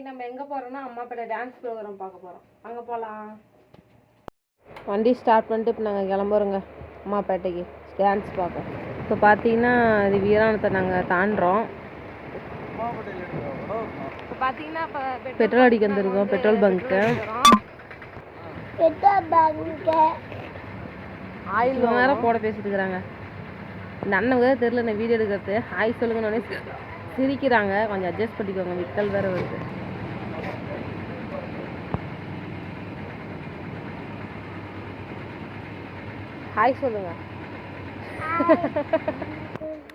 நம்ம எங்கே போகிறோம்னா அம்மாப்பேட்டை டான்ஸ் ப்ரோக்ராம் பார்க்க போகிறோம். அங்கே போகலாம். வண்டி ஸ்டார்ட் பண்ணிட்டு இப்போ நாங்கள் கிளம்புறோங்க அம்மாப்பேட்டைக்கு டான்ஸ் பார்க்க. இப்போ பார்த்தீங்கன்னா இது வீராணத்தை நாங்கள் தாண்டுறோம். இப்போ பார்த்தீங்கன்னா இப்போ பெட்ரோல் அடிக்க வந்துருக்கோம். பெட்ரோல் பங்க்கு ஆயில் நேரம் போட பேசிட்டு இருக்கிறாங்க. இந்த அண்ணன் தெரியல நான் வீடியோ எடுக்கிறது. ஆய் சொல்லுங்கன்னு சிரிக்கிறாங்க. கொஞ்சம் அட்ஜஸ்ட் பண்ணிக்கோங்க. விக்கல் வேற வருது. ஹாய் சொல்லுங்க.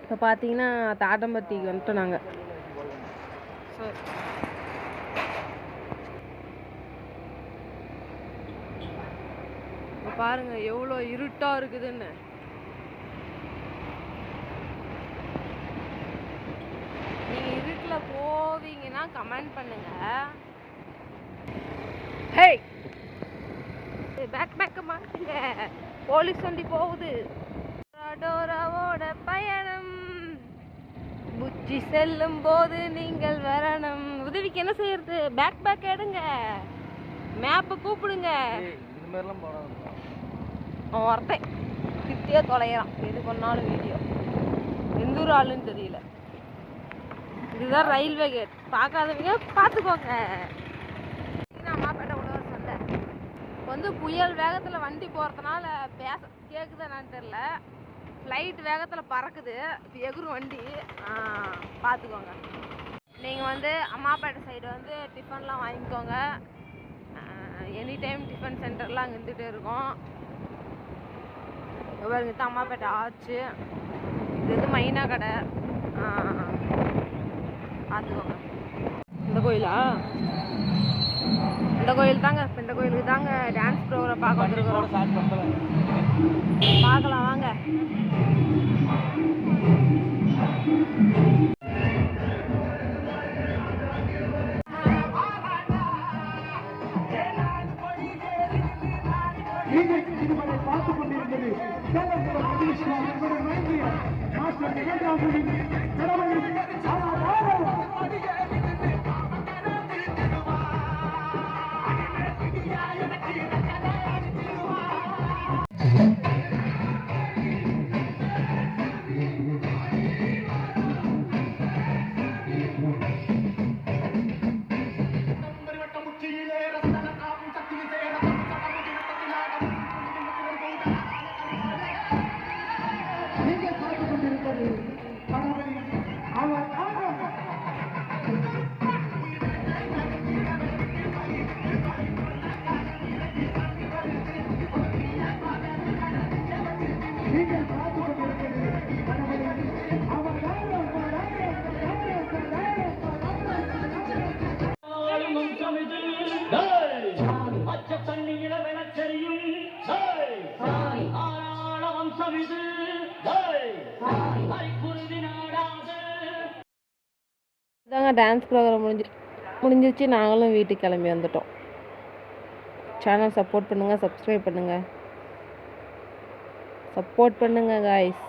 இப்போ பார்த்தீங்கன்னா தாட்டம்பட்டிக்கு வந்துட்டோம் நாங்கள். இப்போ பாருங்க எவ்வளோ இருட்டாக இருக்குதுன்னு. நீங்கள் இருட்டில் போவீங்கன்னா கமெண்ட் பண்ணுங்க. ஹே பேக் மாட்டுங்க. போலீஸ் வண்டி போகுது. டோராவோட பயணம் புச்சி செல்லும் போது நீங்கள் வரணும். உதவிக்கு என்ன செய்யறது? பேக் எடுங்க. மேப்பை கூப்பிடுங்க. அவன் ஒருத்தன் கிட்டே தொலைகிறான். எது பண்ணாலும் வீடியோ. எந்த ஒரு ஆளுன்னு தெரியல. இதுதான் ரயில்வே கேட். பார்க்காதவங்க பார்த்துக்கோங்க. அம்மாப்பேட்டை உள்ள சந்தை வந்து புயல் வேகத்தில் வண்டி போகிறதுனால கேட்குதான்னு தெரில. ஃப்ளைட் வேகத்தில் பறக்குது. இப்போ எகுரும் வண்டி. பார்த்துக்கோங்க. நீங்கள் வந்து அம்மாப்பேட்டை சைடு வந்து டிஃபன்லாம் வாங்கிக்கோங்க. எனி டைம் டிஃபன் சென்டர்லாம் அங்கே இருந்துகிட்டே இருக்கும். பாருங்க தான் அம்மாப்பேட்டை ஆச்சு. இது மைனா கடை. பார்த்துக்கோங்க. இந்த கோயிலா? இந்த கோயில் தாங்க. இந்த கோயிலுக்கு தாங்க டான்ஸ் ப்ரோக்ராம் பார்க்க வந்துருக்கிறோம். பார்க்கலாம் வாங்க. பார்த்துக் கொண்டிருந்தது இதாங்க டான்ஸ் ப்ரோக்ராம் முடிஞ்சிருச்சு. நாங்களும் வீட்டுக்கு கிளம்பி வந்துட்டோம். சேனல் சப்போர்ட் பண்ணுங்கள். சப்ஸ்கிரைப் பண்ணுங்கள். சப்போர்ட் பண்ணுங்கள் காய்ஸ்.